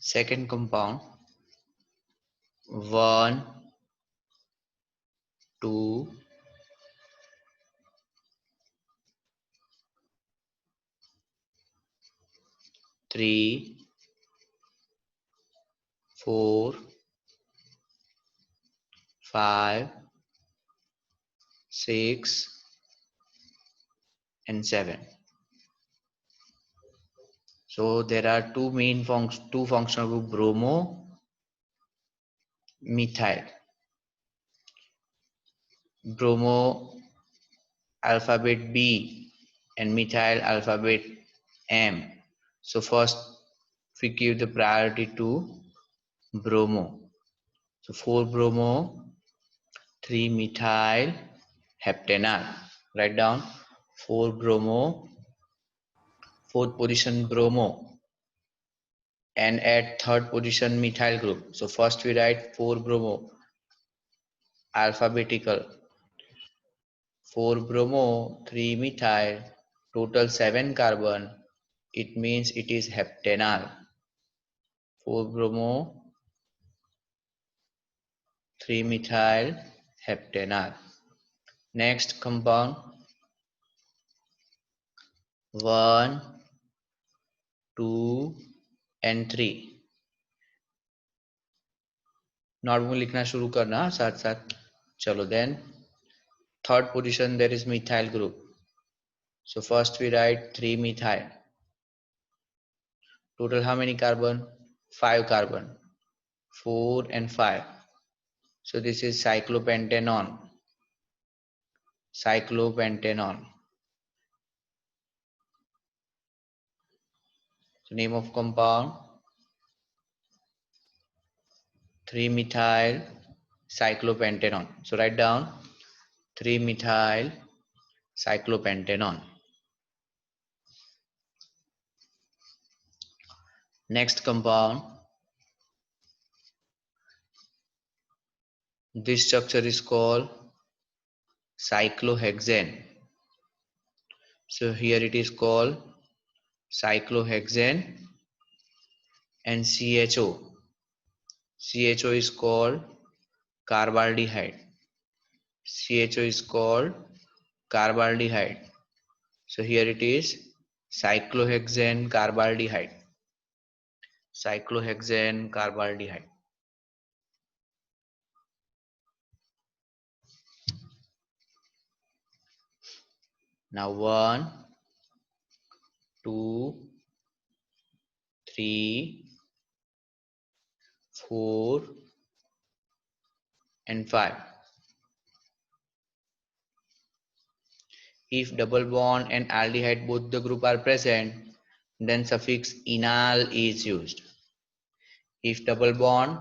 Second compound, 1, 2, 3, 4, 5, 6, and 7. So there are two functional group, bromo, methyl. Bromo alphabet B and methyl alphabet M. So first we give the priority to bromo. So 4 bromo, 3 methyl heptanal. Write down 4 bromo, 4th position bromo, and at 3rd position methyl group. So first we write 4 bromo alphabetical, 4 bromo, 3 methyl, total 7 carbon. It means it is heptanal. 4 bromo, 3 methyl heptanal. Next compound, 1, 2 and 3. Normal लिखना शुरू करना साथ साथ. चलो, then third position there is methyl group. So first we write 3 methyl. Total how many carbon? 5 carbon. 4 and 5. So this is cyclopentanone. Cyclopentanone. So name of compound, 3 methyl cyclopentanone. So write down 3 methyl cyclopentanone. Next compound, this structure is called cyclohexane. So here it is called cyclohexane and CHO. CHO is called carbaldehyde. CHO is called carbaldehyde. So here it is cyclohexane carbaldehyde. Cyclohexane carbaldehyde. Now 1, 2, 3, 4 and 5. If double bond and aldehyde both the group are present, then suffix enal is used. If double bond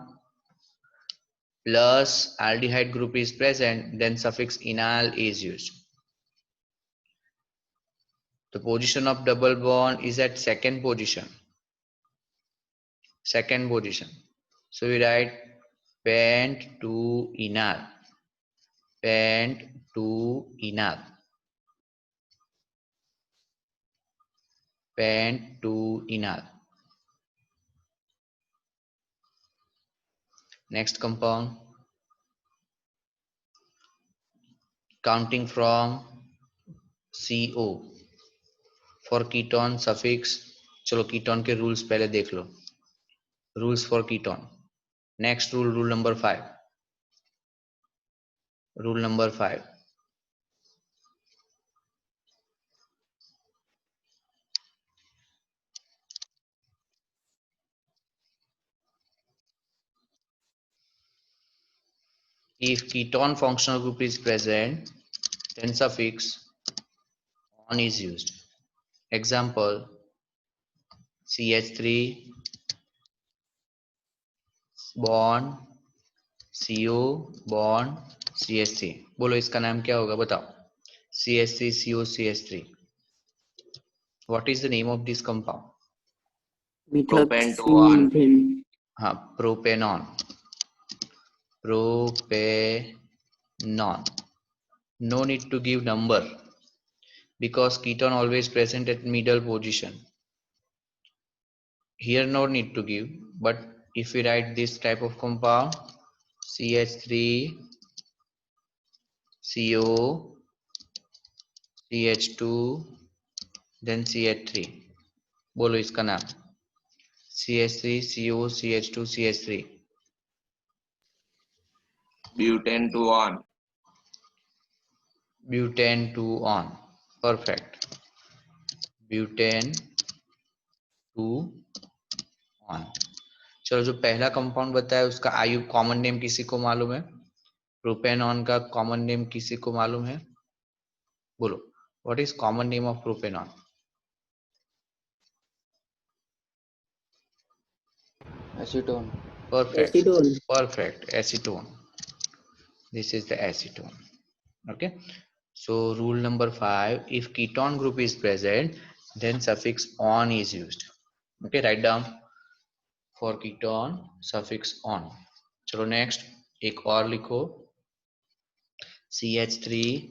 plus aldehyde group is present, then suffix enal is used. The position of double bond is at second position. Second position. So we write pent to enal. Pent to enal. Pent to enal. Next compound. Counting from CO. For keton suffix, चलो ketone के rules पहले देख लो. Rules for ketone. Next rule, rule number 5. Rule number 5. If ketone functional group is present, then suffix on is used. Example, CH3 bond CO bond CH3. बोलो इसका नाम क्या होगा बताओ. CH3 CO CH3. What is the name of this compound? Methoxyethane. हाँ, propanone. Propanone. No need to give number because ketone always present at middle position. Here no need to give, but if we write this type of compound CH3 CO CH2 then CH3, बोलो इसका नाम CH3 CO CH2 CH3 butane 2-on. butane 2-on, perfect, butane 2-on। चलो जो पहला compound बताया उसका आयु common name किसी को मालूम है? प्रोपेनॉन का कॉमन नेम किसी को मालूम है? बोलो, what is common name of propanone? Acetone. Perfect, Acetone. perfect, acetone. This is the acetone. Okay, so rule number 5, if ketone group is present then suffix on is used. Okay, write down for ketone suffix on. चलो next एक और लिखो CH3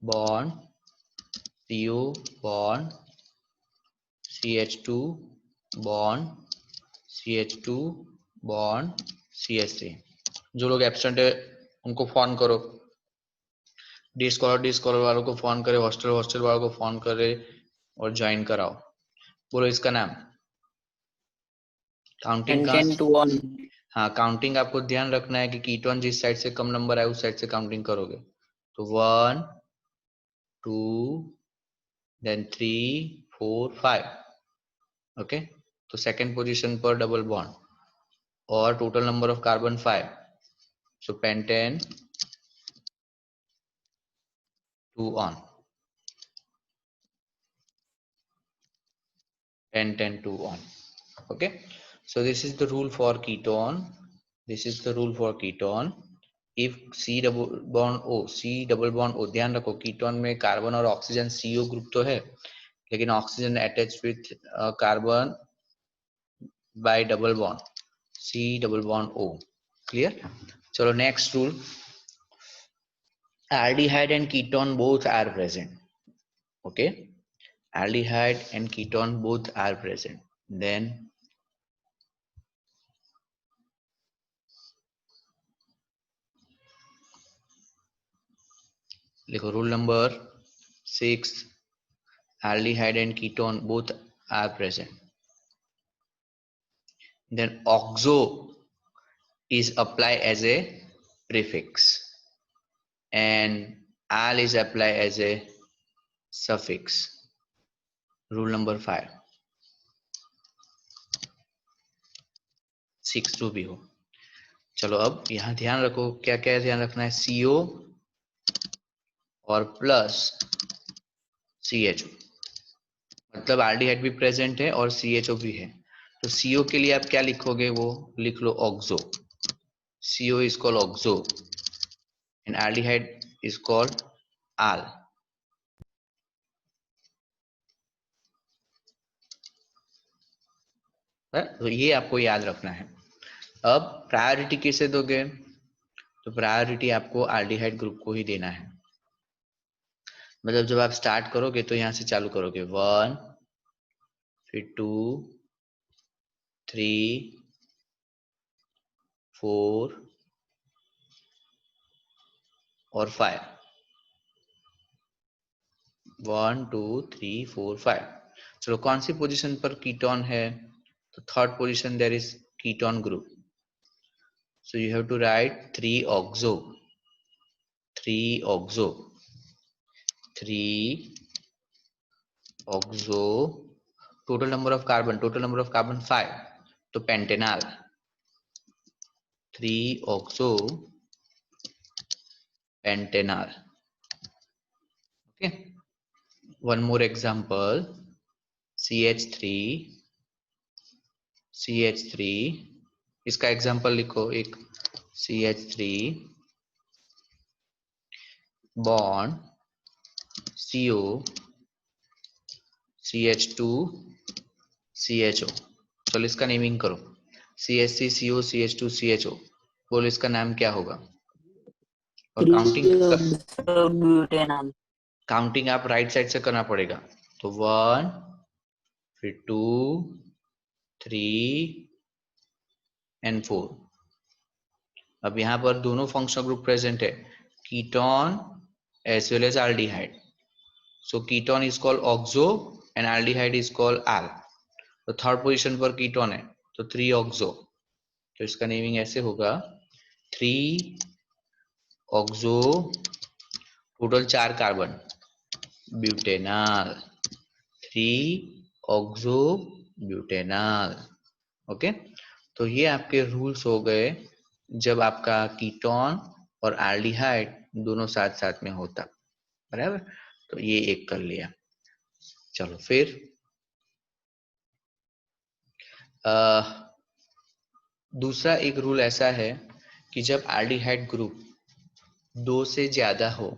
bond CO bond CH2 bond CH2 bond CH3। जो लोग absent है उनको phone करो, D scholar वालों को फोन करे, हॉस्टल वालों को फोन करे और ज्वाइन कराओ। बोलो इसका नाम। काउंटिंग का 10 to 1. हाँ, काउंटिंग आपको ध्यान रखना है कि कीटोन जिस साइड से कम नंबर आए उस साइड से काउंटिंग करोगे। तो 1 2 देन 3 4 5। ओके, तो सेकंड पोजीशन पर डबल बॉन्ड और total number of carbon 5, so pentane 2 on 10 2 on। okay, so this is the rule for ketone, this is the rule for ketone। if C double bond O, ध्यान रखो ketone में carbon और oxygen CO group तो है लेकिन oxygen attach with carbon by double bond C double bond O। Clear? चलो next rule, aldehyde and ketone both are present। okay, aldehyde and ketone both are present, then लिखो rule number 6, aldehyde and ketone both are present, then oxo is applied as a prefix and al is applied as a suffix। rule number 5 6 2 भी हो। चलो अब यहाँ ध्यान रखो, क्या क्या ध्यान रखना है, CO और प्लस CHO, मतलब aldehyde भी प्रेजेंट है और CHO भी है। तो CO के लिए आप क्या लिखोगे, वो लिख लो oxo. CO is called oxo and aldehyde is called al। तो ये आपको याद रखना है। अब प्रायोरिटी किसे दोगे, तो प्रायोरिटी आपको aldehyde ग्रुप को ही देना है। मतलब जब आप स्टार्ट करोगे तो यहाँ से चालू करोगे 1 फिर 2 3 4 और 5, 1 2 3 4 5। चलो कौन सी पोजीशन पर कीटोन है, तो third position there is ketone group, so you have to write 3 oxo 3 oxo 3 oxo, total number of carbon 5, तो pentanal 3 oxo pentanal। okay, one more example, CH3 इसका एग्जांपल लिखो एक, CH3 bond CO CH2 CHO। चलो इसका naming करो, CH3 CO CH2 CHO, बोलो इसका नाम क्या होगा। और Butanol. काउंटिंग आप राइट साइड से करना पड़ेगा, तो 1 फिर 2 3 and 4। अब यहाँ पर दोनों फंक्शनल ग्रुप प्रेजेंट है, ketone as well as aldehyde. So ketone is called oxo and aldehyde is called al. तो थर्ड पोजीशन पर कीटोन है, तो 3 ऑक्सो, तो इसका नेमिंग ऐसे होगा 3 oxo, total 4 carbon, butanol, 3 oxo butanol. Okay, तो ये आपके रूल्स हो गए जब आपका कीटोन और एल्डिहाइड दोनों साथ साथ में होता, बराबर। तो ये एक कर लिया। चलो फिर दूसरा एक रूल ऐसा है कि जब एल्डिहाइड ग्रुप 2 से ज्यादा हो,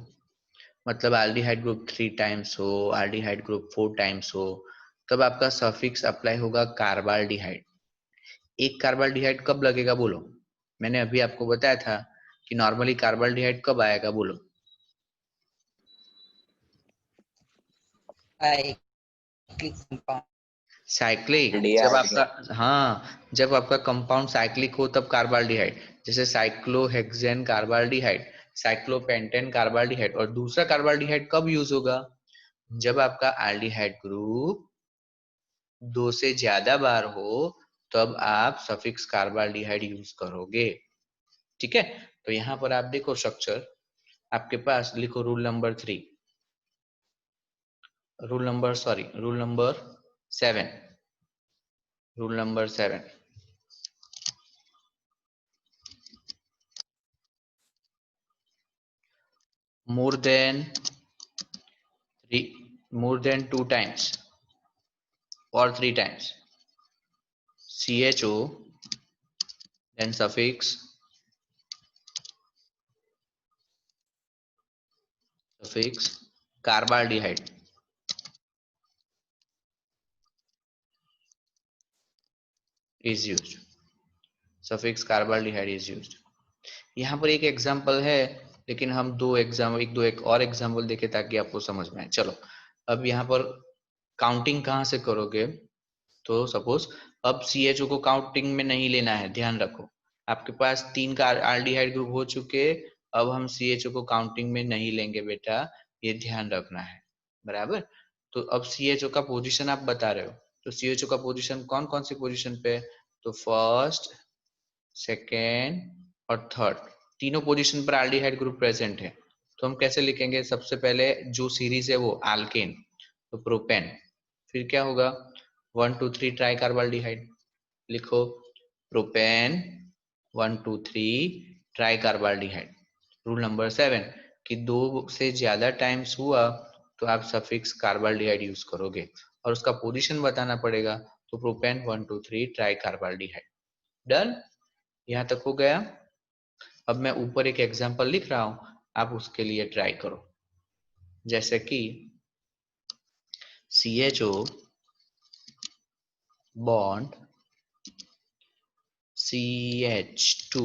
मतलब एल्डिहाइड ग्रुप 3 टाइम्स हो, एल्डिहाइड ग्रुप 4 टाइम्स हो, तब आपका सफिक्स अप्लाई होगा कार्बाल्डिहाइड। एक कार्बाल्डिहाइड कब लगेगा बोलो? मैंने अभी आपको बताया था कि नॉर्मली कार्बाल्डिहाइड कब आएगा बोलो? साइक्लिक, जब आपका, हाँ, जब आपका कंपाउंड साइक्लिक हो तब कार्बाल्डिहाइड, जैसे साइक्लोहेक्सेन कार्बाल्डिहाइड, साइक्लोपेंटेन कार्बाल्डिहाइड। और दूसरा कार्बाल्डिहाइड कब यूज होगा? जब आपका एल्डिहाइड ग्रुप 2 से ज्यादा बार हो, तब आप सफिक्स कार्बाल्डिहाइड यूज करोगे। ठीक है, तो यहाँ पर आप देखो स्ट्रक्चर, आपके पास लिखो rule number 3, rule number 7, rule number 7, more than 2 times or 3 times CHO, then suffix carbaldehyde is used, suffix carbaldehyde is used। यहाँ पर एक एग्जांपल है, लेकिन हम एक और एग्जांपल देखें ताकि आपको समझ में आए। चलो, अब यहाँ पर काउंटिंग कहाँ से करोगे? तो सपोज अब CHO को काउंटिंग में नहीं लेना है, ध्यान रखो। आपके पास 3 एल्डिहाइड ग्रुप हो चुके, अब हम CHO को काउंटिंग में नहीं लेंगे बेटा, ये ध्यान रखना है, बराबर। तो अब CHO का पोजीशन आप बता रहे हो, तो CHO का पोजीशन कौन कौन सी पोजीशन पे? तो फर्स्ट, सेकेंड और थर्ड, तीनों पोजीशन पर एल्डिहाइड ग्रुप प्रेजेंट है। तो हम कैसे लिखेंगे? सबसे पहले जो सीरीज है वो एल्केन, तो प्रोपेन, फिर क्या होगा? 1 2 3 ट्राई कार्बाल्डिहाइड, लिखो propane 1 2 3 try carbaldehyde. Rule number 7 कि 2 से ज्यादा टाइम्स हुआ तो आप सफिक्स कार्बाल्डिहाइड यूज करोगे और उसका पोजीशन बताना पड़ेगा, तो प्रोपेन 1 2 3 ट्राई कार्बाल्डिहाइड। डन, यहाँ तक हो गया। अब मैं ऊपर एक एग्जांपल लिख रहा हूं, आप उसके लिए ट्राई करो। जैसे कि CHO bond CH2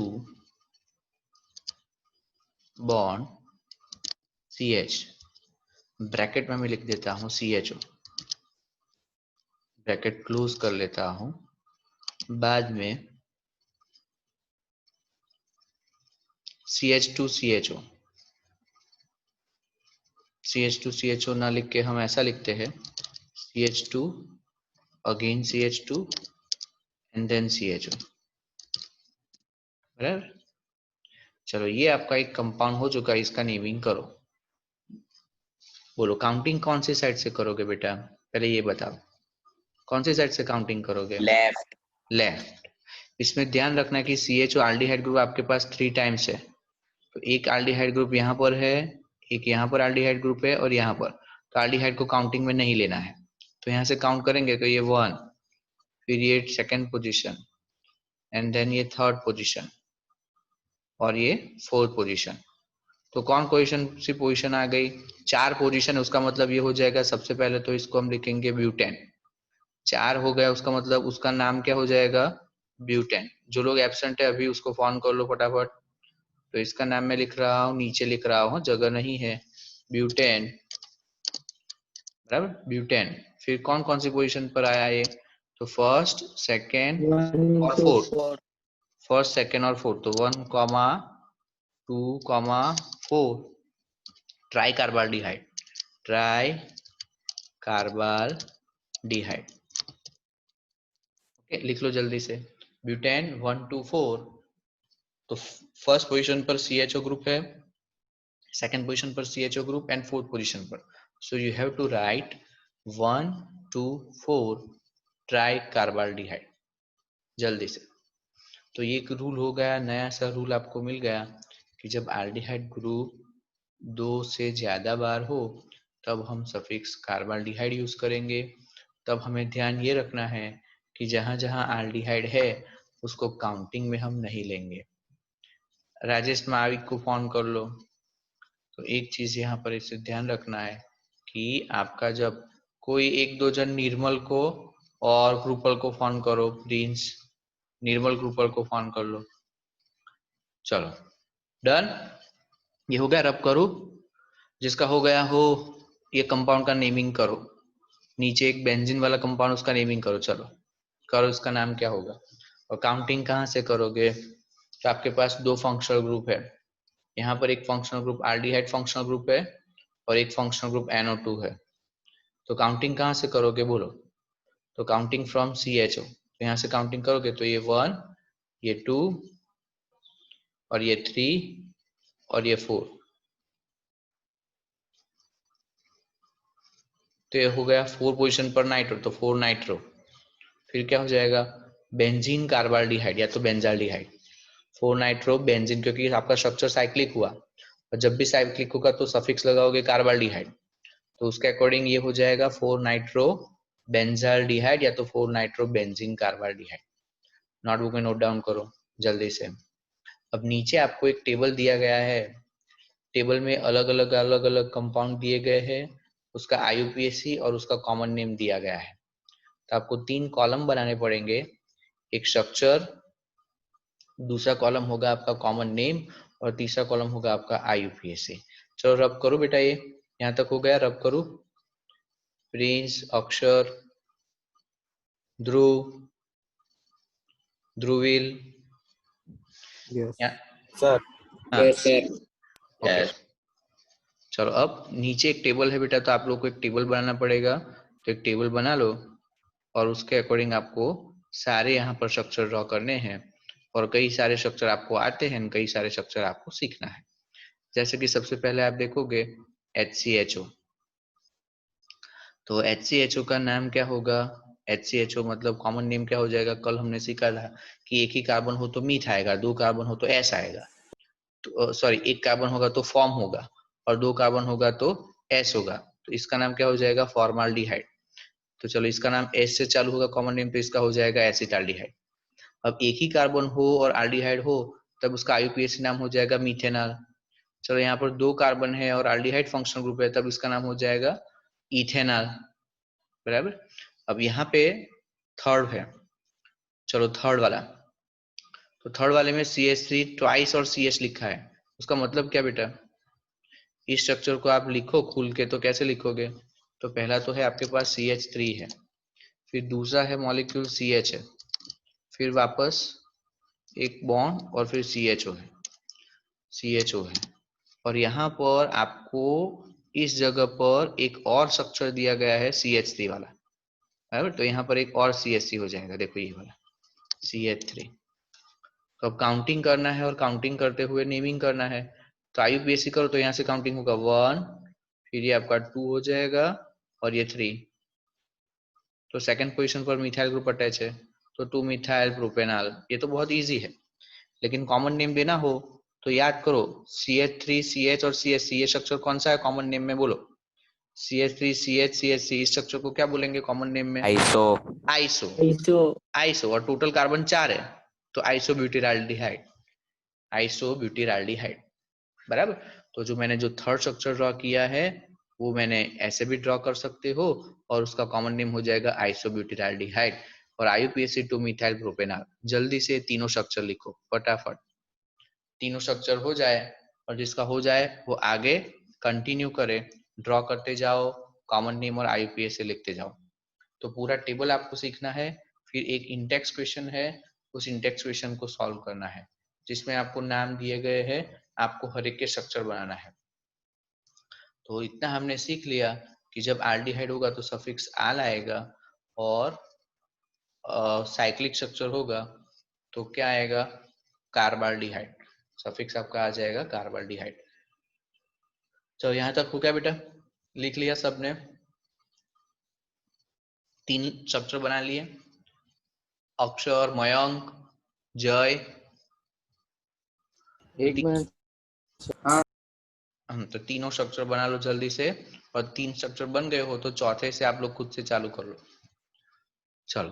bond CH, bracket में मैं लिख देता हूं CHO, ब्रैकेट क्लोज कर लेता हूं, बाद में CH2 CHO ना लिख के हम ऐसा लिखते हैं CH2 again CH2 and then CHO, बराबर। चलो, ये आपका एक कंपाउंड हो चुका है, इसका नेमिंग करो। बोलो काउंटिंग कौन सी साइड से करोगे बेटा? पहले ये बताओ, कौन सी साइड से काउंटिंग करोगे? लेफ्ट। लेफ्ट। इसमें ध्यान रखना कि CHO एल्डिहाइड ग्रुप आपके पास 3 टाइम्स है, तो एक एल्डिहाइड ग्रुप यहाँ पर है, एक यहाँ पर एल्डिहाइड ग्रुप है और यहाँ पर, तो एल्डिहाइड को काउंटिंग में नहीं लेना है। तो यहाँ से काउंट करेंगे तो ये 1, फिर ये सेकंड पोजीशन एंड देन ये थर्ड पोजीशन और ये फोर्थ पोजीशन। तो कौन सी पोजीशन आ गई? 4 पोजीशन, उसका मतलब ये हो जाएगा, सबसे पहले तो इसको हम लिखेंगे ब्यूटेन। 4 हो गया, उसका मतलब उसका नाम क्या हो जाएगा? ब्यूटेन। जो लोग एब्सेंट है अभी उसको फोन कर लो फटाफट। तो इसका नाम मैं लिख रहा हूँ, नीचे लिख रहा हूँ, जगह नहीं है, ब्यूटेन, बराबर, ब्यूटेन। फिर कौन कौन सी पोजीशन पर आया ये? तो फर्स्ट, सेकेंड 1 और to फोर्थ, 4. फर्स्ट सेकेंड और फोर्थ, तो 1, 2, 4 tri carbaldehyde, tri carbaldehyde. Okay, लिख लो जल्दी से। ब्यूटेन 1, 2, 4, तो फर्स्ट पोजीशन पर CHO ग्रुप है, सेकंड पोजीशन पर CHO group and fourth position पर, so you have to write 1, 2, 4 tri carbaldehyde जल्दी से। तो ये एक रूल हो गया, नया सा रूल आपको मिल गया कि जब एल्डिहाइड ग्रुप 2 से ज्यादा बार हो तब हम सफिक्स कार्बाल्डिहाइड यूज करेंगे। तब हमें ध्यान ये रखना है कि जहां जहां एल्डिहाइड है उसको काउंटिंग में हम नहीं लेंगे। राजेश माविक को फोन कर लो। तो एक चीज यहाँ पर इसे ध्यान रखना है कि आपका जब कोई एक दो जन निर्मल को और ग्रुपल को फोन करो, प्रिंस निर्मल ग्रुपल को फोन कर लो। चलो डन, ये हो गया। रब करो, जिसका हो गया हो ये कंपाउंड का नेमिंग करो। नीचे एक बेंजीन वाला कंपाउंड, उसका नेमिंग करो। चलो करो, इसका नाम क्या होगा। और काउंटिंग कहाँ से करोगे, तो आपके पास दो फंक्शनल ग्रुप है। यहाँ पर एक functional group aldehyde functional group है और एक फंक्शनल ग्रुप NO2 है। तो काउंटिंग कहाँ से करोगे बोलो, तो काउंटिंग फ्रॉम CHO। तो यहाँ से काउंटिंग करोगे तो ये 1, ये 2 और ये 3 और ये 4, तो ये हो गया 4 पोजीशन पर नाइट्रो, तो 4 नाइट्रो। फिर क्या हो जाएगा, बेंजीन कार्बाल्डिहाइड या तो बेंजाल्डिहाइड, 4 नाइट्रो बेंजीन, क्योंकि आपका स्ट्रक्चर साइक्लिक हुआ और जब भी साइक्लिक होगा तो सफिक्स लगाओगे कार्बाल्डिहाइड, तो उसके अकॉर्डिंग ये हो जाएगा 4 नाइट्रो बेंजाल्डिहाइड या तो 4 नाइट्रो बेंजीन कार्बाल्डिहाइड। नोटबुक में नोट डाउन करो जल्दी से। अब नीचे आपको एक टेबल दिया गया है, टेबल में अलग अलग कंपाउंड दिए गए हैं, उसका IUPAC और उसका कॉमन नेम दिया गया है। तो आपको 3 कॉलम बनाने पड़ेंगे, एक स्ट्रक्चर, दूसरा कॉलम होगा आपका कॉमन नेम और तीसरा कॉलम होगा आपका IUPAC। चलो रब करो बेटा, ये यहाँ तक हो गया, रब करो। प्रिंस, अक्षर, ध्रुव, ध्रुविल, Yes, या sir. हाँ Yes, sir. ओके। Yes. चलो अब नीचे एक टेबल है बेटा, तो आप लोग को एक टेबल बनाना पड़ेगा। तो एक टेबल बना लो और उसके अकॉर्डिंग आपको सारे यहाँ पर स्ट्रक्चर ड्रॉ करने हैं। और कई सारे स्ट्रक्चर आपको आते हैं, कई सारे स्ट्रक्चर आपको सीखना है। जैसे कि सबसे पहले आप देखोगे HCHO, तो HCHO का नाम क्या होगा, HCHO मतलब कॉमन नेम क्या हो जाएगा। कल हमने सीखा था कि एक ही कार्बन हो तो मीथ आएगा, 2 कार्बन हो तो S आएगा, तो सॉरी एक कार्बन होगा तो फॉर्म होगा और 2 कार्बन होगा तो S होगा। तो इसका नाम क्या हो जाएगा, फॉर्माल्डिहाइड। तो चलो इसका नाम S से चालू होगा कॉमन नेम, तो इसका हो जाएगा एसिटाल्डिहाइड। अब एक ही कार्बन हो और एल्डिहाइड हो तब उसका IUPAC नाम हो जाएगा मीथेनॉल। चलो यहाँ पर 2 कार्बन है और एल्डिहाइड फंक्शनल ग्रुप है, तब इसका नाम हो जाएगा इथेनॉल, बराबर। अब यहाँ पे थर्ड है, चलो थर्ड वाला, तो थर्ड वाले में CH3 ट्वाइस और CH लिखा है, उसका मतलब क्या बेटा। इस स्ट्रक्चर को आप लिखो खुल के, तो कैसे लिखोगे, तो पहला तो है आपके पास CH3 है, फिर दूसरा है मॉलिक्यूल CH है, फिर वापस एक बॉन्ड और फिर CHO है। और यहाँ पर आपको इस जगह पर एक और स्ट्रक्चर दिया गया है CH3 वाला, बराबर। तो यहाँ पर एक और CH3 हो जाएगा, देखो ये वाला CH3। तो अब काउंटिंग करना है और काउंटिंग करते हुए नेमिंग करना है। तो IUPAC करो तो यहाँ से काउंटिंग होगा 1, फिर ये आपका 2 हो जाएगा और ये 3। तो सेकंड पोजीशन पर मिथाइल ग्रुप अटैच है, तो 2 मिथाइल प्रोपेनॉल। ये तो बहुत इजी है, लेकिन कॉमन नेम देना हो तो याद करो CH3 CH और CH, ये स्ट्रक्चर कौन सा है कॉमन नेम में, बोलो। CH3 CH CH, इस स्ट्रक्चर को क्या बोलेंगे कॉमन नेम में, ISO. आइसो। ISO. आइसो, और टोटल कार्बन 4 है तो आइसोब्यूटिराल्डिहाइड, आइसोब्यूटिराल्डिहाइड, बराबर। तो जो मैंने जो थर्ड स्ट्रक्चर ड्रॉ किया है वो मैंने ऐसे भी ड्रॉ कर सकते हो और उसका कॉमन नेम हो जाएगा आइसोब्यूटिराल्डिहाइड और IUPAC 2 मिथाइल प्रोपेनॉल। जल्दी से तीनों स्ट्रक्चर लिखो फटाफट, तीनों स्ट्रक्चर हो जाए और जिसका हो जाए वो आगे कंटिन्यू करे, ड्रॉ करते जाओ, कॉमन नेम और IUPAC लिखते जाओ। तो पूरा टेबल आपको सीखना है, फिर एक इंडेक्स क्वेश्चन है, उस इंडेक्स क्वेश्चन को सॉल्व करना है, जिसमें आपको नाम दिए गए हैं, आपको हर एक के स्ट्रक्चर बनाना है। तो इतना हमने सीख लिया कि जब एल्डिहाइड होगा तो सफिक्स आल आएगा, और साइक्लिक स्ट्रक्चर होगा तो क्या आएगा, कार्बाल्डिहाइड। सफिक्स आपका आ जाएगा कार्बाल्डिहाइड। चलो यहाँ तक हो गया बेटा, लिख लिया सबने, 3 स्ट्रक्चर बना लिए, अक्षर, मयंक, जय। एक मिनट। तो तीनों स्ट्रक्चर बना लो जल्दी से, और 3 स्ट्रक्चर बन गए हो तो चौथे से आप लोग खुद से चालू कर लो। चलो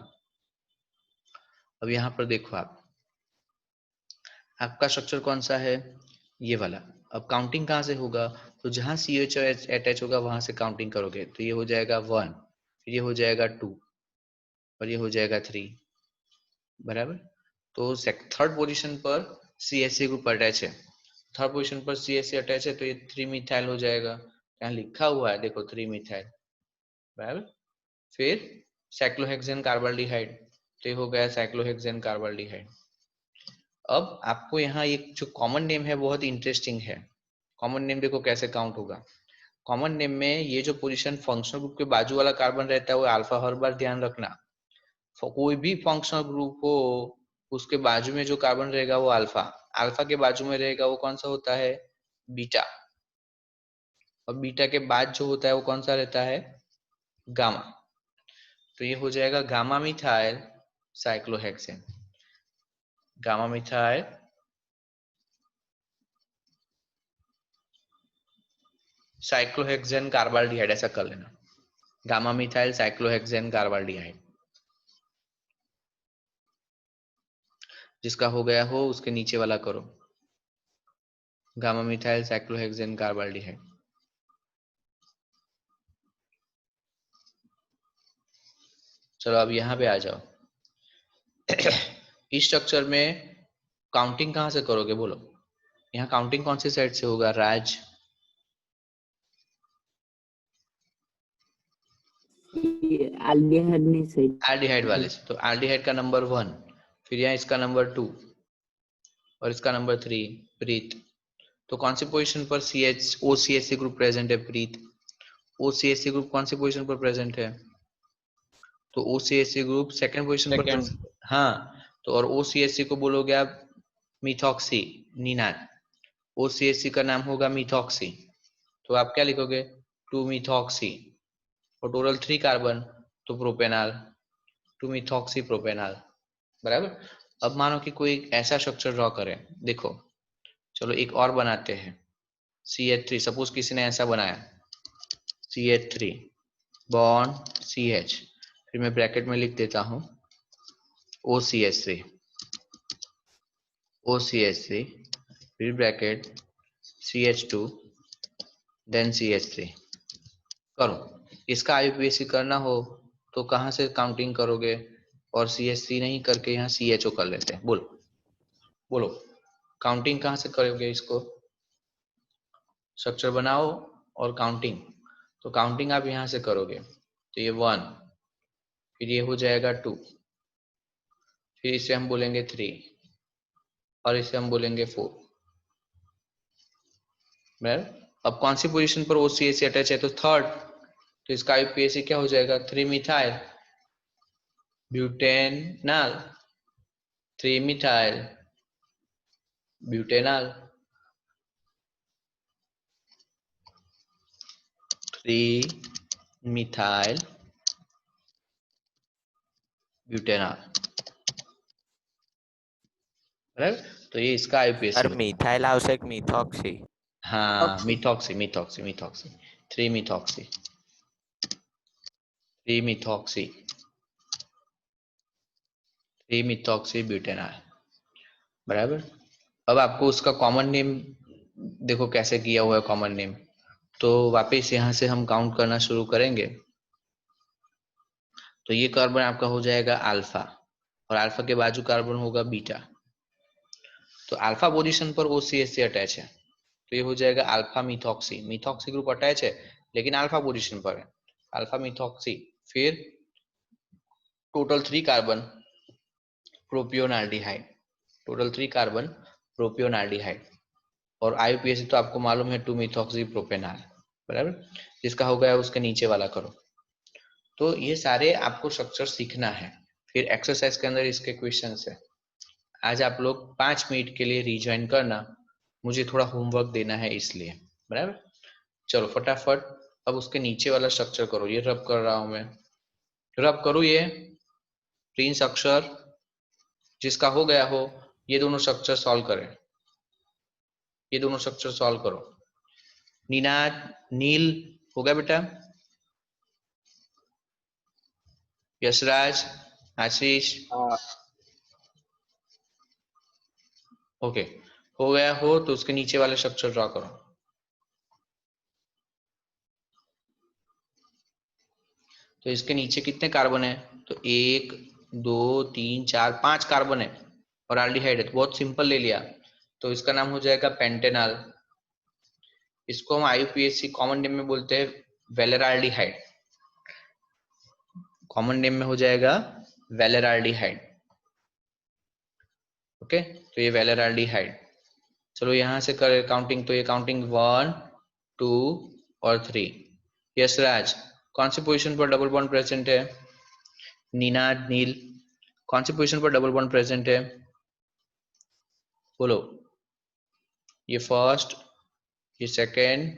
अब यहाँ पर देखो, आपका स्ट्रक्चर कौन सा है, ये वाला। अब काउंटिंग कहाँ से होगा, तो जहां CH अटैच होगा वहां से काउंटिंग करोगे, तो ये हो जाएगा 1, फिर ये हो जाएगा 2, और ये हो जाएगा 3, बराबर। तो थर्ड पोजीशन पर CH ग्रुप अटैच है, थर्ड पोजीशन पर CH अटैच है, तो ये 3 मिथाइल हो जाएगा। यहाँ लिखा हुआ है देखो 3 मिथाइल, बराबर। फिर साइक्लोहेक्सेन कार्बाल्डिहाइड, तो ये हो गया साइक्लोहेक्सेन कार्बाल्डिहाइड। अब आपको यहाँ एक जो कॉमन नेम है बहुत इंटरेस्टिंग है। कॉमन नेम देखो कैसे काउंट होगा। कॉमन नेम में ये जो पोजीशन फंक्शनल ग्रुप के बाजू वाला कार्बन रहता है वो अल्फा, हर बार ध्यान रखना। कोई भी फंक्शनल ग्रुप हो उसके बाजू में जो कार्बन रहेगा वो अल्फा, अल्फा के बाजू में रहेगा वो कौन सा होता है, बीटा, और बीटा के बाद जो होता है वो कौन सा रहता है, गामा। तो ये हो जाएगा gamma methyl cyclohexane, gamma methyl cyclohexane carbaldehyde, ऐसा कर लेना, गामा मिथाइल साइक्लोहेक्सेन कार्बाल्डिहाइड। जिसका हो गया हो उसके नीचे वाला करो, गामा मिथाइल साइक्लोहेक्सेन कार्बाल्डिहाइड। चलो अब यहाँ पे आ जाओ। इस स्ट्रक्चर में काउंटिंग कहाँ से करोगे बोलो, यहाँ काउंटिंग कौन सी साइड से होगा राज, एल्डिहाइड वाले से। तो एल्डिहाइड का नंबर 1, फिर यहाँ इसका नंबर 2 और इसका नंबर 3 प्रीत। तो कौन सी पोजीशन पर OCH ग्रुप प्रेजेंट है प्रीत, OCH ग्रुप कौन सी पोजीशन पर प्रेजेंट है, तो OCH ग्रुप सेकंड पोजीशन पर Second. हाँ। तो और OCH को बोलोगे आप मिथॉक्सी निनान, OCH का नाम होगा मिथॉक्सी। तो आप क्या लिखोगे 2 मिथॉक्सी, और टोटल 3 कार्बन, तो प्रोपेनॉल, 2 मिथॉक्सी प्रोपेनॉल, बराबर। अब मानो कि कोई ऐसा स्ट्रक्चर ड्रॉ करें, देखो चलो एक और बनाते हैं, CH3, सपोज किसी ने ऐसा बनाया CH3 बॉन्ड CH, फिर मैं ब्रैकेट में लिख देता हूं OCH3, OCH3, फिर ब्रैकेट CH2 देन CH3। करो, इसका IUPAC करना हो तो कहां से काउंटिंग करोगे, और CH3 नहीं करके यहाँ CHO कर लेते हैं, बोलो बोलो काउंटिंग कहां से करोगे, इसको स्ट्रक्चर बनाओ और काउंटिंग। तो काउंटिंग आप यहाँ से करोगे, तो ये 1, फिर ये हो जाएगा 2, फिर इसे हम बोलेंगे 3, और इसे हम बोलेंगे 4। अब कौन सी पोजीशन पर OCH अटैच है, तो थर्ड, तो इसका IUPAC क्या हो जाएगा 3 methyl butanol, 3 methyl butanol, 3 methyl butanol, right. तो ये इसका IUPAC सर होगा। मिथाइल आवश्यक मिथॉक्सी, हाँ methoxy methoxy methoxy 3 methoxy, 3 methoxy, 3 methoxy butanol, बराबर। अब आपको उसका कॉमन नेम देखो कैसे किया हुआ है कॉमन नेम। तो वापस यहाँ से हम काउंट करना शुरू करेंगे, तो ये कार्बन आपका हो जाएगा अल्फा, और अल्फा के बाजू कार्बन होगा बीटा। तो अल्फा पोजीशन पर OCH से अटैच है, तो ये हो जाएगा alpha methoxy, methoxy group attach है लेकिन अल्फा पोजीशन पर है, अल्फा मिथॉक्सी। फिर टोटल 3 कार्बन प्रोपियोनाल्डिहाइड, टोटल 3 कार्बन प्रोपियोनाल्डिहाइड। और आईयूपीएसी तो आपको मालूम है 2 मिथॉक्सी प्रोपेनॉल, बराबर। जिसका हो गया उसके नीचे वाला करो। तो ये सारे आपको स्ट्रक्चर सीखना है, फिर एक्सरसाइज के अंदर इसके क्वेश्चंस है। आज आप लोग 5 मिनट के लिए रिज्वाइन करना, मुझे थोड़ा होमवर्क देना है इसलिए, बराबर। चलो फटाफट अब उसके नीचे वाला स्ट्रक्चर करो। ये रब कर रहा हूं मैं, रब करो ये प्रिंस अक्षर, जिसका हो गया हो ये दोनों स्ट्रक्चर सॉल्व करें, ये दोनों स्ट्रक्चर सॉल्व करो। निनाद, नील हो गया बेटा, यशराज, आशीष, ओके हो गया हो तो उसके नीचे वाले स्ट्रक्चर ड्रॉ करो। तो इसके नीचे कितने कार्बन है? तो 1 2 3 4 5 कार्बन है और एल्डिहाइड है, तो बहुत सिंपल ले लिया। तो इसका नाम हो जाएगा पेंटेनॉल। इसको हम आईयूपीएसी कॉमन नेम में बोलते हैं वेलेराल्डिहाइड, कॉमन नेम में हो जाएगा वेलेराल्डिहाइड। ओके, तो ये वेलेराल्डिहाइड। चलो यहां से कर काउंटिंग, तो ये काउंटिंग 1 2 और 3। यशराज कौन सी पोजीशन पर डबल बॉन्ड प्रेजेंट है? निनाद, नील कौन सी पोजीशन पर डबल बॉन्ड प्रेजेंट है? बोलो। ये फर्स्ट, ये सेकेंड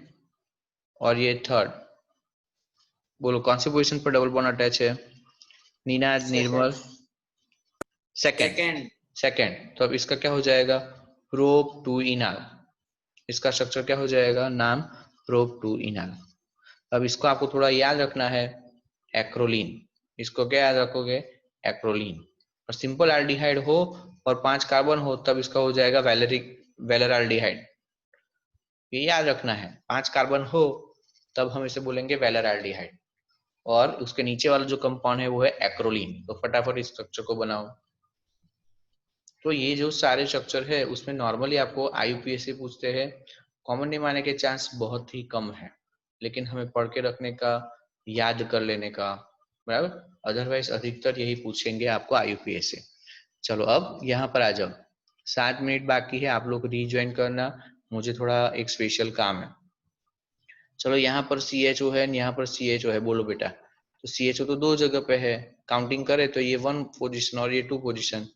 और ये थर्ड। बोलो कौन सी पोजीशन पर डबल बॉन्ड अटैच है? निनाद, निर्मल, सेकेंड, सेकेंड। तो अब इसका क्या हो जाएगा? Prop two enol. इसका स्ट्रक्चर क्या हो जाएगा? नाम प्रोप टू इनॉल। अब इसको आपको थोड़ा याद रखना है, एक्रोलीन। इसको क्या याद रखोगे? एक्रोलीन। और सिंपल एल्डिहाइड हो और 5 कार्बन हो तब इसका हो जाएगा वेलेराल्डिहाइड। ये याद रखना है, 5 कार्बन हो तब हम इसे बोलेंगे वेलेराल्डिहाइड। और उसके नीचे वाला जो कंपाउंड है वो है एक्रोलीन। तो फटाफट इस स्ट्रक्चर को बनाओ। तो ये जो सारे स्ट्रक्चर है उसमें नॉर्मली आपको आईयूपीएसी पूछते हैं, कॉमन नेम आने के चांस बहुत ही कम है, लेकिन हमें पढ़ के रखने का, याद कर लेने का, बराबर। अदरवाइज अधिकतर यही पूछेंगे आपको आईयूपीएसी। चलो अब यहाँ पर आ जाओ, 7 मिनट बाकी है, आप लोग रीज्वाइन करना, मुझे थोड़ा एक स्पेशल काम है। चलो यहाँ पर CHO है, यहाँ पर CHO है, बोलो बेटा। तो CHO तो 2 जगह पे है, काउंटिंग करे तो ये 1 पोजीशन और ये 2 पोजीशन।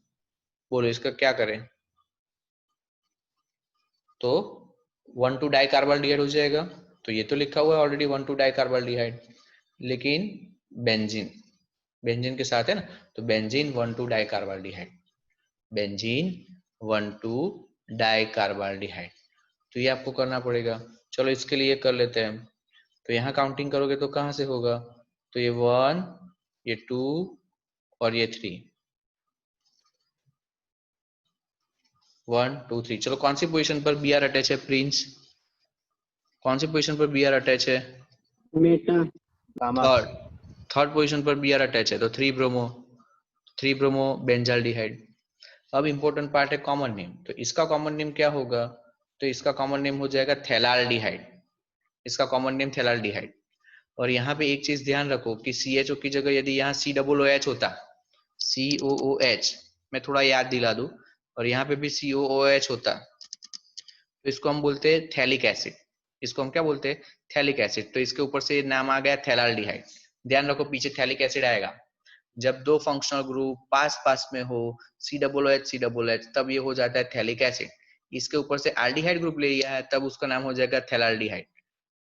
बोलो इसका क्या करें? तो 1,2 डाइकार्बोल्डिहाइड हो जाएगा। तो ये तो लिखा हुआ है ऑलरेडी 1,2 डाइकार्बोल्डिहाइड, लेकिन बेंजीन, बेंजीन के साथ है ना, तो बेंजीन 1,2 डाइकार्बोल्डिहाइड, बेंजीन 1,2 डाइकार्बोल्डिहाइड। तो ये आपको करना पड़ेगा। चलो इसके लिए कर लेते हैं। तो यहाँ काउंटिंग करोगे तो कहाँ से होगा? तो ये 1, ये 2 और ये 3, 1 2 3। चलो कौन सी पोजीशन पर Br अटैच है प्रिंस? कौन सी पोजीशन पर Br अटैच है? थर्ड, थर्ड पोजीशन पर Br अटैच है, तो 3 ब्रोमो बेंजाल्डिहाइड। अब इंपॉर्टेंट पार्ट है कॉमन नेम। तो इसका कॉमन नेम क्या होगा? तो इसका कॉमन नेम हो जाएगा थैलाल्डिहाइड। इसका कॉमन नेम थैलाल्डिहाइड। और यहाँ पे एक चीज ध्यान रखो कि CHO की जगह यदि यहाँ COOH होता, COOH, मैं थोड़ा याद दिला दूं, और यहाँ पे भी COOH होता, तो इसको हम बोलते हैं थैलिक एसिड। इसको हम क्या बोलते हैं? Phthalic acid. तो इसके ऊपर से नाम आ गया थैलाल्डिहाइड। ध्यान रखो पीछे थैलिक एसिड आएगा जब 2 फंक्शनल ग्रुप पास पास में हो, COOH तब ये हो जाता है थैलिक एसिड। इसके ऊपर से एल्डिहाइड ग्रुप ले लिया है तब उसका नाम हो जाएगा थैलाल्डिहाइड।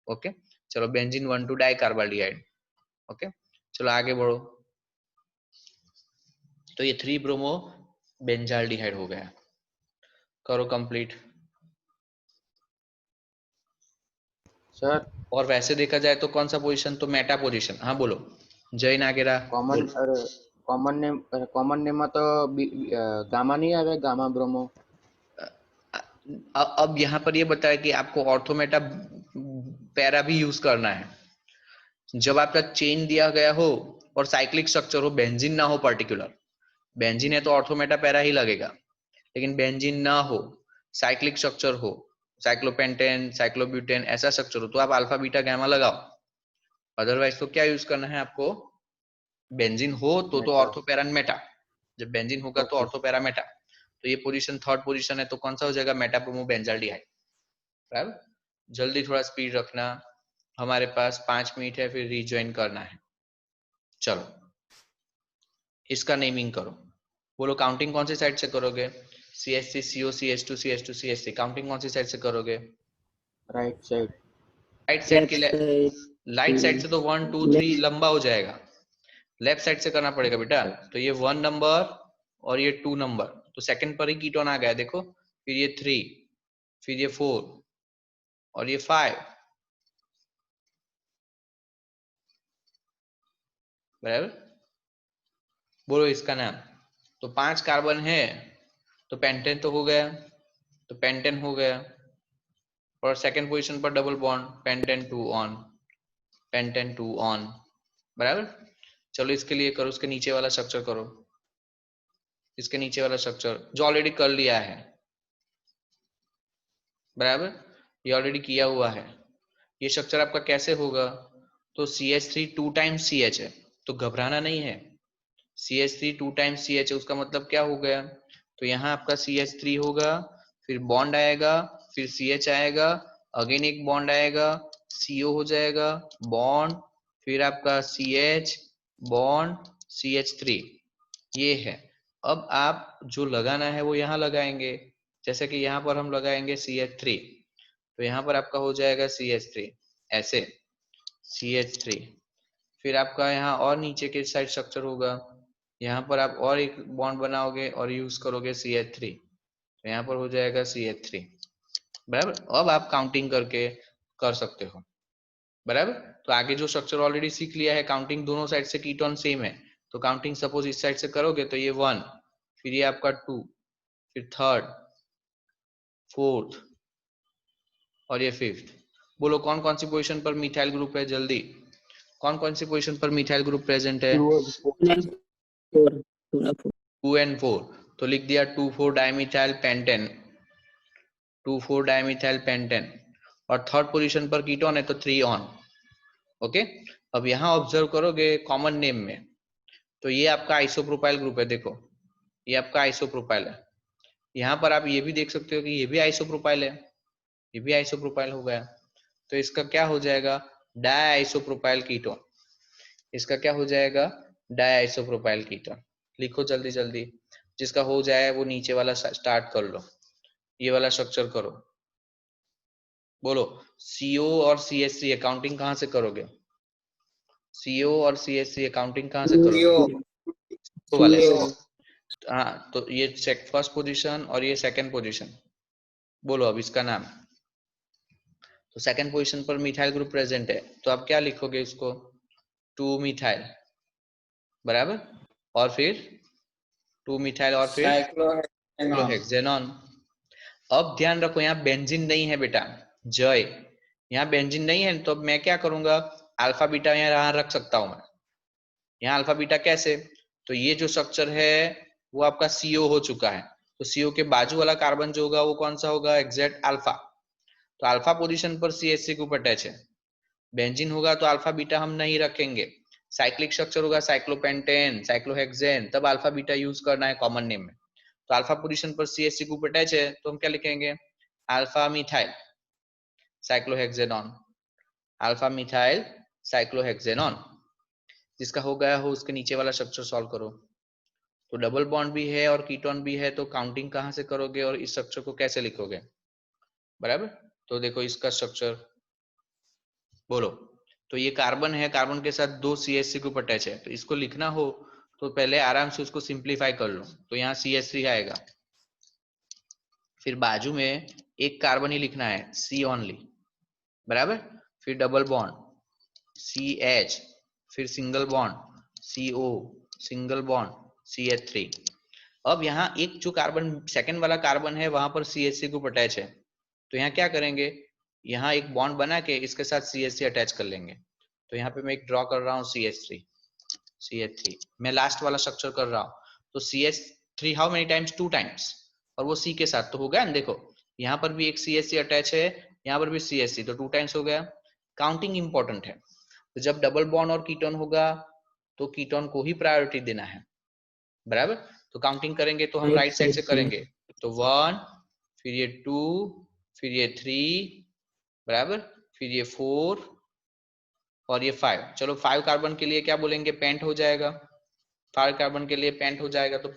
ओके, चलो बेंजीन 1,2 डाइकार्बोल्डिहाइड। ओके, चलो आगे बढ़ो। तो ये 3 ब्रोमो बेंजाल्डिहाइड हो गया। करो कंप्लीट। सर और वैसे देखा जाए तो कौन सा पोजीशन? तो मेटा पोजीशन। हाँ बोलो जय नागेरा, कॉमन, बोलो। अरे कॉमन नेम में तो गामा नहीं आ रहा है, गामा ब्रोमो। अब यहाँ पर ये बताया कि आपको ऑर्थोमेटा पैरा भी यूज करना है। जब आपका चेन दिया गया हो और साइक्लिक स्ट्रक्चर हो, बेंजीन ना हो पर्टिकुलर, बेंजीन है तो ऑर्थोमेटा पैरा ही लगेगा, लेकिन बेंजीन ना हो, साइक्लिक स्ट्रक्चर हो, साइक्लोपेंटेन, साइक्लोब्यूटेन ऐसा स्ट्रक्चर हो, तो आप अल्फा बीटा गामा लगाओ। अदरवाइज तो क्या यूज करना है आपको? बेंजीन हो तो मेटा। ऑर्थो पैरा मेटा, जब बेंजीन होगा तो ओके। ऑर्थो पैरा मेटा, तो ये पोजीशन थर्ड पोजीशन है, तो कौन सा हो जाएगा? Meta bromo benzaldehyde. बराबर। जल्दी थोड़ा स्पीड रखना, हमारे पास 5 मिनट है, फिर रिज्वाइन करना है। चलो इसका नेमिंग करो। बोलो काउंटिंग कौन सी साइड से करोगे? CH3 CO CH2 CH2 CH3, counting कौन सी साइड से करोगे? Right side. राइट साइड के लिए, राइट साइड से तो 1 2 3 लंबा हो जाएगा, लेफ्ट साइड से करना पड़ेगा बेटा। तो ये 1 नंबर और ये 2 नंबर, तो सेकंड पर ही कीटोन आ गया देखो, फिर ये 3, फिर ये 4 और ये 5। बराबर। बोलो इसका नाम। तो 5 कार्बन है, तो पेंटेन तो हो गया, तो पेंटेन हो गया, और सेकंड पोजीशन पर double bond, pentane 2 on, pentane 2 on. बराबर। चलो इसके लिए करो, उसके नीचे वाला स्ट्रक्चर करो, इसके नीचे वाला स्ट्रक्चर जो ऑलरेडी कर लिया है। बराबर, ये ऑलरेडी किया हुआ है। ये स्ट्रक्चर आपका कैसे होगा? तो CH3 2 टाइम्स CH है, तो घबराना नहीं है। CH3 2 टाइम्स CH है, उसका मतलब क्या हो गया? तो यहाँ आपका CH3 होगा, फिर बॉन्ड आएगा, फिर CH आएगा, अगेन एक बॉन्ड आएगा, CO हो जाएगा, बॉन्ड, फिर आपका CH, बॉन्ड, CH3, ये है। अब आप जो लगाना है वो यहाँ लगाएंगे, जैसे कि यहाँ पर हम लगाएंगे CH3, तो यहाँ पर आपका हो जाएगा CH3 ऐसे, CH3। फिर आपका यहाँ और नीचे के साइड स्ट्रक्चर होगा, यहाँ पर आप और एक बॉन्ड बनाओगे और यूज करोगे CH3, तो यहाँ पर हो जाएगा CH3। बराबर। अब आप काउंटिंग करके कर सकते हो। बराबर। तो आगे जो स्ट्रक्चर ऑलरेडी सीख लिया है, काउंटिंग दोनों साइड से कीटोन सेम है, तो काउंटिंग सपोज इस साइड से करोगे तो ये 1, फिर ये आपका 2, फिर थर्ड, फोर्थ और ये फिफ्थ। बोलो कौन कौन सी पोजीशन पर मिथाइल ग्रुप है? जल्दी, कौन कौन सी पोजीशन पर मिथाइल ग्रुप प्रेजेंट है? 2 and 4, तो लिख दिया 2,4 डाइमिथाइल पेंटेन, 2,4 डाइमिथाइल पेंटेन। और थर्ड पोजीशन पर कीटोन है तो 3 ऑन। ओके। अब यहाँ ऑब्जर्व करोगे कॉमन नेम में, तो ये आपका आइसोप्रोपाइल ग्रुप है, देखो ये आपका आइसोप्रोपाइल है। यहाँ पर आप ये भी देख सकते हो कि ये भी आइसोप्रोपाइल है, ये भी आइसोप्रोपाइल हो गया, तो इसका क्या हो जाएगा? Di isopropyl ketone. इसका क्या हो जाएगा? Di isopropyl ketone. लिखो जल्दी जल्दी, जिसका हो जाए वो नीचे वाला स्टार्ट कर लो, ये वाला स्ट्रक्चर करो। बोलो CO और CH3 अकाउंटिंग कहाँ से करोगे? CO और CH3 अकाउंटिंग कहाँ से करोगे? तो वाले से। हाँ, तो ये फर्स्ट पोजीशन और ये सेकंड पोजीशन। बोलो अब इसका नाम। तो सेकंड पोजीशन पर मिथाइल ग्रुप प्रेजेंट है, तो आप क्या लिखोगे इसको? 2 मिथाइल। बराबर। और फिर 2 मिथाइल और फिर साइक्लोहेक्सेनॉन। अब ध्यान रखो यहाँ बेंजीन नहीं है बेटा, जय, यहाँ बेंजीन नहीं है, तो मैं क्या करूंगा? अल्फा बीटा यहाँ रख सकता हूं मैं। यहाँ अल्फा बीटा कैसे? तो ये जो स्ट्रक्चर है वो आपका CO हो चुका है, तो CO के बाजू वाला कार्बन जो होगा वो कौन सा होगा? Exact alpha. तो अल्फा पोजीशन पर CH3 ग्रुप अटैच है। बेंजीन होगा तो अल्फा बीटा हम नहीं रखेंगे, साइक्लिक स्ट्रक्चर होगा साइक्लोपेंटेन, साइक्लोहेक्सेन, तब अल्फा बीटा यूज करना है कॉमन नेम में। तो अल्फा पोजीशन पर CH3 ग्रुप अटैच है, तो हम क्या लिखेंगे? Alpha methyl cyclohexanone, alpha methyl cyclohexanone. जिसका हो गया हो उसके नीचे वाला स्ट्रक्चर सॉल्व करो। तो डबल बॉन्ड भी है और कीटोन भी है, तो काउंटिंग कहाँ से करोगे और इस स्ट्रक्चर को कैसे लिखोगे? बराबर। तो देखो इसका स्ट्रक्चर बोलो, तो ये कार्बन है, कार्बन के साथ 2 CH3 ग्रुप अटैच है, तो इसको लिखना हो तो पहले आराम से उसको सिंप्लीफाई कर लो, तो यहाँ CH3 आएगा, फिर बाजू में एक कार्बन ही लिखना है, C ओनली। बराबर। फिर डबल बॉन्ड CH, फिर single bond CO, single bond CH3। अब यहाँ एक जो कार्बन सेकंड वाला कार्बन है वहां पर CH3 ग्रुप अटैच है, तो यहाँ क्या करेंगे? यहाँ एक बॉन्ड बना के इसके साथ CH3 अटैच कर लेंगे। तो यहाँ पे मैं एक ड्रॉ कर रहा हूँ CH3, मैं लास्ट वाला स्ट्रक्चर कर रहा हूँ, तो CH3 how many times? 2 times, और वो C के साथ तो हो गया ना। देखो यहाँ पर भी एक CH3 अटैच है, यहाँ पर भी CH3, तो 2 टाइम्स हो गया। काउंटिंग इंपॉर्टेंट है, तो जब डबल बॉन्ड और कीटोन होगा तो कीटोन को ही प्रायोरिटी देना है, बराबर। तो काउंटिंग करेंगे तो हम एक राइट साइड से फिर करेंगे, तो 1, फिर ये 2, फिर ये 3, बराबर, फिर ये 4 और ये 5। चलो 5 कार्बन के लिए क्या बोलेंगे, पेंट हो जाएगा, 5 कार्बन के लिए पेंट हो जाएगा, तो